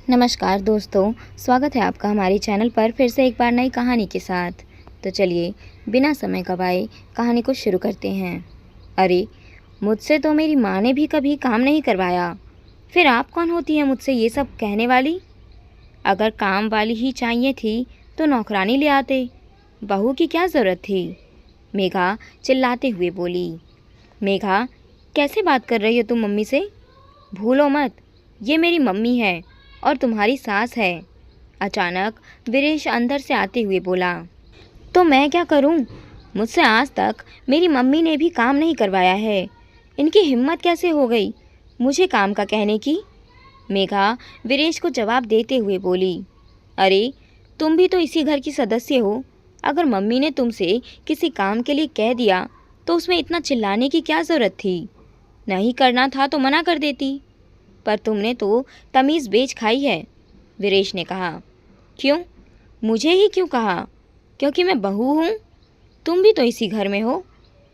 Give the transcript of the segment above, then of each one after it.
नमस्कार दोस्तों, स्वागत है आपका हमारे चैनल पर फिर से एक बार नई कहानी के साथ। तो चलिए बिना समय गवाए कहानी को शुरू करते हैं। अरे, मुझसे तो मेरी माँ ने भी कभी काम नहीं करवाया, फिर आप कौन होती हैं मुझसे ये सब कहने वाली? अगर काम वाली ही चाहिए थी तो नौकरानी ले आते, बहू की क्या ज़रूरत थी? मेघा चिल्लाते हुए बोली। मेघा, कैसे बात कर रही हो तुम मम्मी से? भूलो मत, ये मेरी मम्मी है और तुम्हारी सास है। अचानक वीरेश अंदर से आते हुए बोला। तो मैं क्या करूं? मुझसे आज तक मेरी मम्मी ने भी काम नहीं करवाया है। इनकी हिम्मत कैसे हो गई मुझे काम का कहने की? मेघा वीरेश को जवाब देते हुए बोली। अरे, तुम भी तो इसी घर की सदस्य हो। अगर मम्मी ने तुमसे किसी काम के लिए कह दिया तो उसमें इतना चिल्लाने की क्या ज़रूरत थी? नहीं करना था तो मना कर देती। पर तुमने तो तमीज़ बेच खाई है, वीरेश ने कहा। क्यों? मुझे ही क्यों कहा? क्योंकि मैं बहू हूँ। तुम भी तो इसी घर में हो,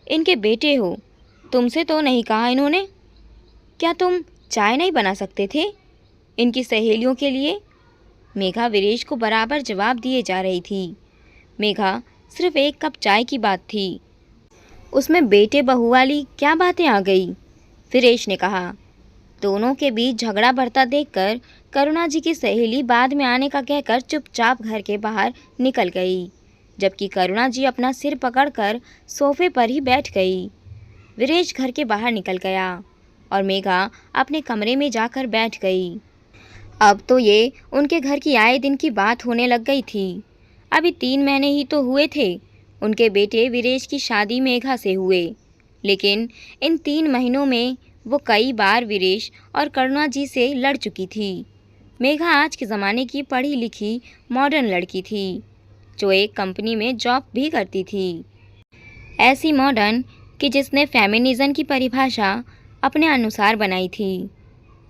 इनके बेटे हो। तुमसे तो नहीं कहा इन्होंने? क्या तुम चाय नहीं बना सकते थे इनकी सहेलियों के लिए? मेघा वीरेश को बराबर जवाब दिए जा रही थी। मेघा सिर्फ एक कप चाय की बात थी, उसमें बेटे बहू वाली क्या बातें आ गई? वीरेश ने कहा। दोनों के बीच झगड़ा बढ़ता देखकर करुणा जी की सहेली बाद में आने का कहकर चुपचाप घर के बाहर निकल गई, जबकि करुणा जी अपना सिर पकड़कर सोफे पर ही बैठ गई। वीरेश घर के बाहर निकल गया और मेघा अपने कमरे में जाकर बैठ गई। अब तो ये उनके घर की आए दिन की बात होने लग गई थी। अभी 3 महीने ही तो हुए थे उनके बेटे वीरेश की शादी मेघा से हुए, लेकिन इन 3 महीनों में वो कई बार वीरेश और करुणा जी से लड़ चुकी थी। मेघा आज के ज़माने की पढ़ी लिखी मॉडर्न लड़की थी, जो एक कंपनी में जॉब भी करती थी। ऐसी मॉडर्न कि जिसने फेमिनिज़्म की परिभाषा अपने अनुसार बनाई थी।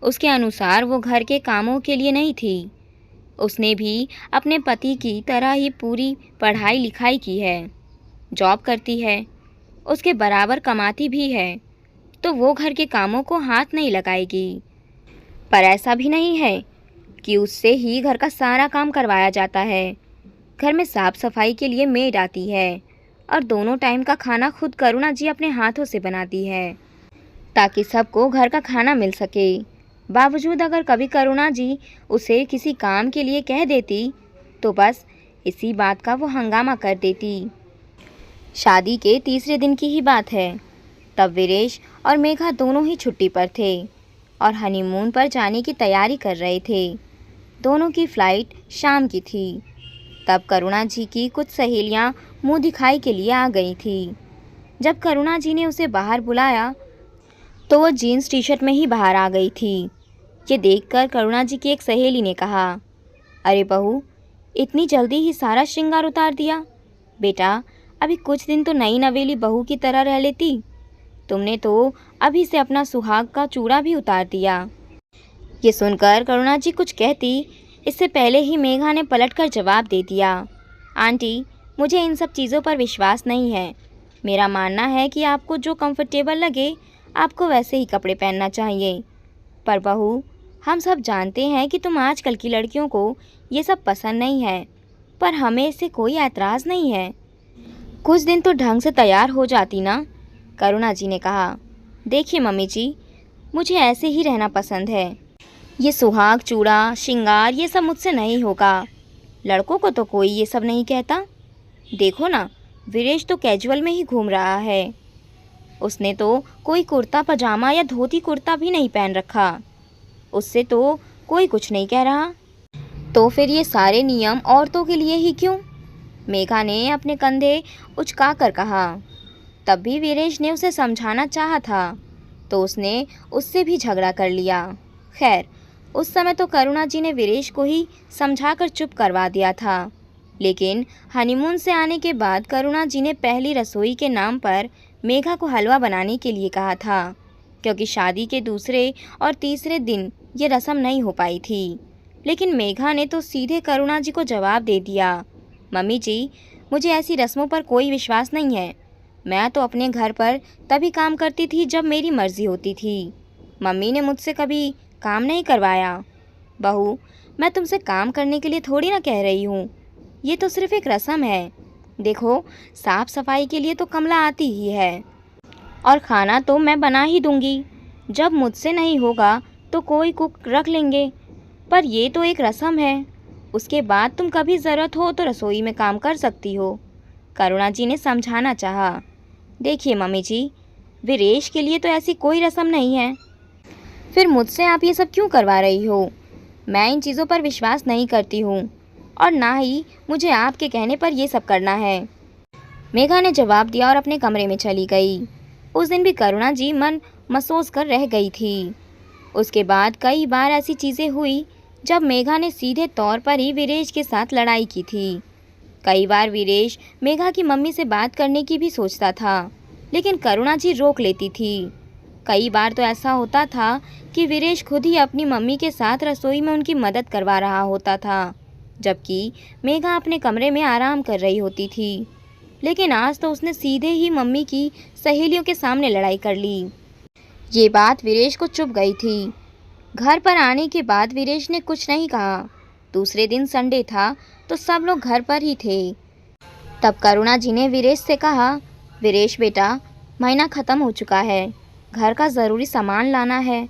उसके अनुसार वो घर के कामों के लिए नहीं थी। उसने भी अपने पति की तरह ही पूरी पढ़ाई लिखाई की है, जॉब करती है, उसके बराबर कमाती भी है, तो वो घर के कामों को हाथ नहीं लगाएगी। पर ऐसा भी नहीं है कि उससे ही घर का सारा काम करवाया जाता है। घर में साफ सफाई के लिए मेड आती है और दोनों टाइम का खाना खुद करुणा जी अपने हाथों से बनाती है, ताकि सबको घर का खाना मिल सके। बावजूद अगर कभी करुणा जी उसे किसी काम के लिए कह देती तो बस इसी बात का वो हंगामा कर देती। शादी के तीसरे दिन की ही बात है। तब वीरेश और मेघा दोनों ही छुट्टी पर थे और हनीमून पर जाने की तैयारी कर रहे थे। दोनों की फ़्लाइट शाम की थी। तब करुणा जी की कुछ सहेलियां मुंह दिखाई के लिए आ गई थी। जब करुणा जी ने उसे बाहर बुलाया तो वो जीन्स टी शर्ट में ही बाहर आ गई थी। ये देखकर करुणा जी की एक सहेली ने कहा, अरे बहू, इतनी जल्दी ही सारा श्रृंगार उतार दिया? बेटा, अभी कुछ दिन तो नई नवेली बहू की तरह रह लेती। तुमने तो अभी से अपना सुहाग का चूड़ा भी उतार दिया। ये सुनकर करुणा जी कुछ कहती, इससे पहले ही मेघा ने पलटकर जवाब दे दिया, आंटी, मुझे इन सब चीज़ों पर विश्वास नहीं है। मेरा मानना है कि आपको जो कंफर्टेबल लगे आपको वैसे ही कपड़े पहनना चाहिए। पर बहू, हम सब जानते हैं कि तुम आजकल की लड़कियों को ये सब पसंद नहीं है, पर हमें इससे कोई ऐतराज़ नहीं है। कुछ दिन तो ढंग से तैयार हो जाती ना, करुणा जी ने कहा। देखिए मम्मी जी, मुझे ऐसे ही रहना पसंद है। ये सुहाग चूड़ा श्रृंगार ये सब मुझसे नहीं होगा। लड़कों को तो कोई ये सब नहीं कहता। देखो ना, वीरेश तो कैजुअल में ही घूम रहा है। उसने तो कोई कुर्ता पजामा या धोती कुर्ता भी नहीं पहन रखा। उससे तो कोई कुछ नहीं कह रहा। तो फिर ये सारे नियम औरतों के लिए ही क्यों? मेघा ने अपने कंधे उचका कर कहा। तब भी वीरेश ने उसे समझाना चाहा था तो उसने उससे भी झगड़ा कर लिया। खैर, उस समय तो करुणा जी ने वीरेश को ही समझाकर चुप करवा दिया था, लेकिन हनीमून से आने के बाद करुणा जी ने पहली रसोई के नाम पर मेघा को हलवा बनाने के लिए कहा था, क्योंकि शादी के दूसरे और तीसरे दिन ये रस्म नहीं हो पाई थी। लेकिन मेघा ने तो सीधे करुणा जी को जवाब दे दिया, मम्मी जी, मुझे ऐसी रस्मों पर कोई विश्वास नहीं है। मैं तो अपने घर पर तभी काम करती थी जब मेरी मर्ज़ी होती थी। मम्मी ने मुझसे कभी काम नहीं करवाया। बहू, मैं तुमसे काम करने के लिए थोड़ी ना कह रही हूँ। ये तो सिर्फ एक रस्म है। देखो, साफ सफाई के लिए तो कमला आती ही है और खाना तो मैं बना ही दूंगी। जब मुझसे नहीं होगा तो कोई कुक रख लेंगे, पर ये तो एक रस्म है। उसके बाद तुम कभी ज़रूरत हो तो रसोई में काम कर सकती हो। करुणा जी ने समझाना चाहा। देखिए मम्मी जी, वीरेश के लिए तो ऐसी कोई रस्म नहीं है। फिर मुझसे आप ये सब क्यों करवा रही हो? मैं इन चीज़ों पर विश्वास नहीं करती हूँ और ना ही मुझे आपके कहने पर ये सब करना है। मेघा ने जवाब दिया और अपने कमरे में चली गई। उस दिन भी करुणा जी मन महसूस कर रह गई थी। उसके बाद कई बार ऐसी चीज़ें हुई जब मेघा ने सीधे तौर पर ही वीरेश के साथ लड़ाई की थी। कई बार वीरेश मेघा की मम्मी से बात करने की भी सोचता था, लेकिन करुणा जी रोक लेती थी। कई बार तो ऐसा होता था कि वीरेश खुद ही अपनी मम्मी के साथ रसोई में उनकी मदद करवा रहा होता था, जबकि मेघा अपने कमरे में आराम कर रही होती थी। लेकिन आज तो उसने सीधे ही मम्मी की सहेलियों के सामने लड़ाई कर ली। ये बात वीरेश को चुभ गई थी। घर पर आने के बाद वीरेश ने कुछ नहीं कहा। दूसरे दिन संडे था तो सब लोग घर पर ही थे। तब करुणा जी ने वीरेश से कहा, वीरेश बेटा, महीना ख़त्म हो चुका है, घर का ज़रूरी सामान लाना है,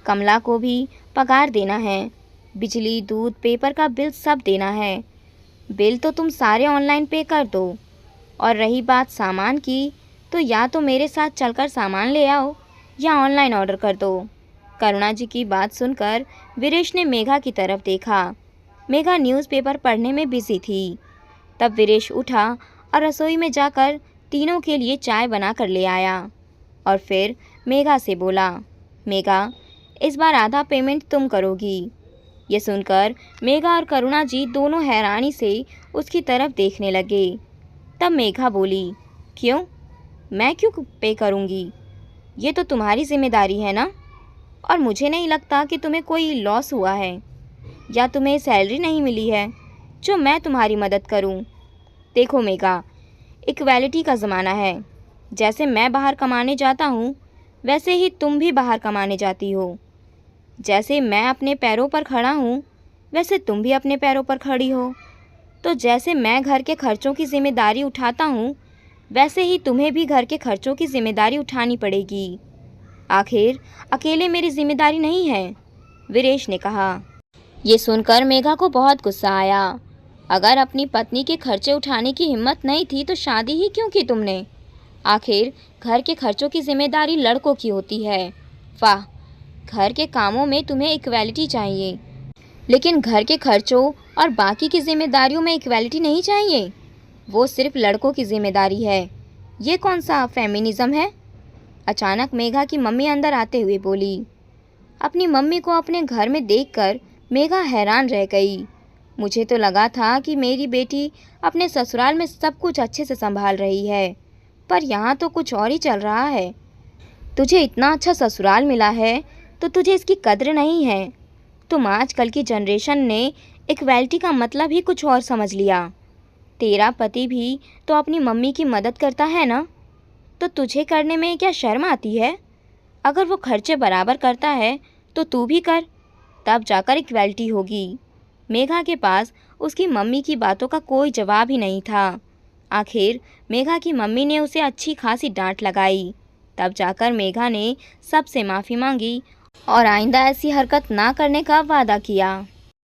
कमला को भी पगार देना है, बिजली, दूध, पेपर का बिल सब देना है। बिल तो तुम सारे ऑनलाइन पे कर दो, और रही बात सामान की, तो या तो मेरे साथ चलकर सामान ले आओ या ऑनलाइन ऑर्डर कर दो। करुणा जी की बात सुनकर वीरेश ने मेघा की तरफ देखा। मेघा न्यूज़पेपर पढ़ने में बिजी थी। तब वीरेश उठा और रसोई में जाकर तीनों के लिए चाय बना कर ले आया और फिर मेघा से बोला, मेघा, इस बार आधा पेमेंट तुम करोगी। ये सुनकर मेघा और करुणा जी दोनों हैरानी से उसकी तरफ देखने लगे। तब मेघा बोली, क्यों? मैं क्यों पे करूँगी? ये तो तुम्हारी जिम्मेदारी है ना, और मुझे नहीं लगता कि तुम्हें कोई लॉस हुआ है या तुम्हें सैलरी नहीं मिली है जो मैं तुम्हारी मदद करूं। देखो मेघा, इक्वालिटी का ज़माना है। जैसे मैं बाहर कमाने जाता हूं, वैसे ही तुम भी बाहर कमाने जाती हो। जैसे मैं अपने पैरों पर खड़ा हूं, वैसे तुम भी अपने पैरों पर खड़ी हो। तो जैसे मैं घर के खर्चों की जिम्मेदारी उठाता हूं, वैसे ही तुम्हें भी घर के खर्चों की जिम्मेदारी उठानी पड़ेगी। आखिर अकेले मेरी जिम्मेदारी नहीं है, वीरेश ने कहा। ये सुनकर मेघा को बहुत गुस्सा आया। अगर अपनी पत्नी के खर्चे उठाने की हिम्मत नहीं थी तो शादी ही क्यों की तुमने? आखिर घर के खर्चों की जिम्मेदारी लड़कों की होती है। वाह, घर के कामों में तुम्हें इक्वालिटी चाहिए, लेकिन घर के खर्चों और बाकी की जिम्मेदारियों में इक्वालिटी नहीं चाहिए। वो सिर्फ लड़कों की जिम्मेदारी है। ये कौन सा फेमिनिज्म है? अचानक मेघा की मम्मी अंदर आते हुए बोली। अपनी मम्मी को अपने घर में देखकर मेघा हैरान रह गई। मुझे तो लगा था कि मेरी बेटी अपने ससुराल में सब कुछ अच्छे से संभाल रही है, पर यहाँ तो कुछ और ही चल रहा है। तुझे इतना अच्छा ससुराल मिला है तो तुझे इसकी कद्र नहीं है। तुम आजकल की जनरेशन ने इक्वालिटी का मतलब ही कुछ और समझ लिया। तेरा पति भी तो अपनी मम्मी की मदद करता है ना, तो तुझे करने में क्या शर्म आती है? अगर वो खर्चे बराबर करता है तो तू भी कर, तब जाकर इक्वालिटी होगी। मेघा के पास उसकी मम्मी की बातों का कोई जवाब ही नहीं था। आखिर मेघा की मम्मी ने उसे अच्छी खासी डांट लगाई। तब जाकर मेघा ने सबसे माफ़ी मांगी और आइंदा ऐसी हरकत ना करने का वादा किया।